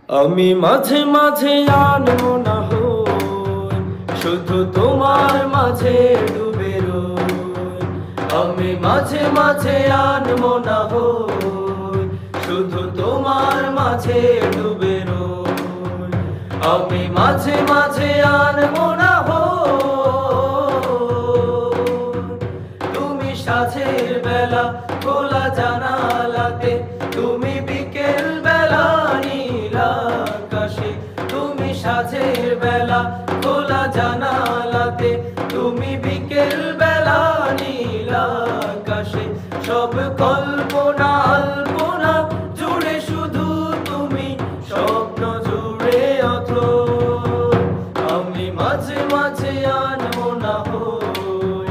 আমি মাঝে মাঝে আনমো না হই, শুধু তোমার মাঝে ডুবে রই। আমি মাঝে মাঝে আনমো না হই, শুধু তোমার মাঝে ডুবে রই। আমি মাঝে মাঝে আনমো না হই, তুমি সাঁঝের বেলা খোলা জানালাতে, তুমি বিকেল বেলা নীল আকাশে। তুমি সাঁঝের বেলা খোলা জানালাতে, তুমি বিকেল বেলা নীল আকাশে। সব কল্পনা আলপনা জুড়ে শুধু তুমি, স্বপ্ন জুড়ে অথই। আমি মাঝে মাঝে আনমো না হই,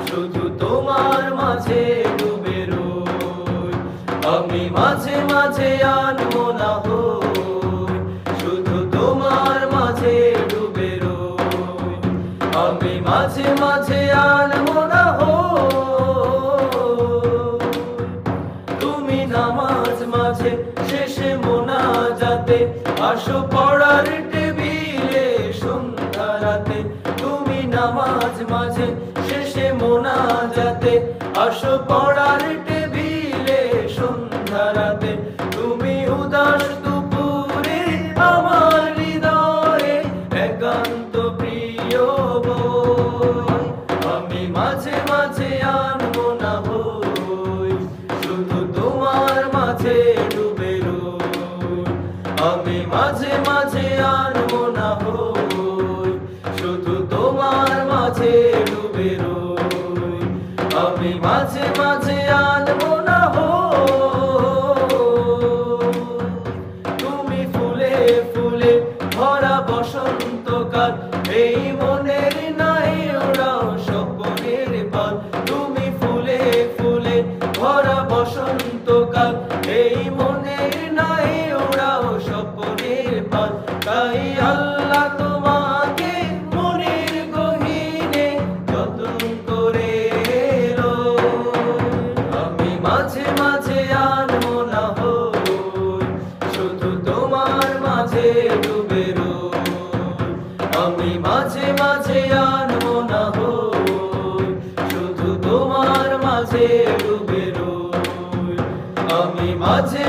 শুধু তোমার মাঝে ডুবে রই। আমি মাঝে মাঝে আনমো না হই, শুধু তোমার মাঝে ডুবে রই। আমি মাঝে মাঝে আনমো না হই, তুমি নামাজ মাঝে শেষে মোনাজাতে আসো পড়ার টেবিলে সন্ধ্যা রাতে। তুমি নামাজ মাঝে শেষে মোনাজাতে আসো পড়ার টেবিলে সন্ধ্যা রাতে। তুমি উদাস দুপুরে আমার হৃদয়ে একান্ত প্রিয় বই। আমি মাঝে মাঝে আনমো না হই, শুধু তোমার মাঝে ডুবে রই। আমি মাঝে মাঝে আনমো না হই, শুধু তোমার মাঝে ডুবে রই। আমি মাঝে মাঝে আনমো না হই, তুমি ফুলে ফুলে ভরা বসন্তকাল, এই মনের নাই ওরাও স্বপ্নের পাল। তুমি ফুলে ফুলে ভরা বসন্তকাল, এই মনের নাই ওরাও স্বপ্নের পাল। তাই আল্লাহ তোমাকে মনের গহীনে যতন করে রই। আমি মাঝে মাঝে আনমো না হই, শুধু তোমার মাঝে ডুবে রই। আমি মাঝে মাঝে আনমো না হই, শুধু তোমার মাঝে ডুবে রই। আমি মাঝে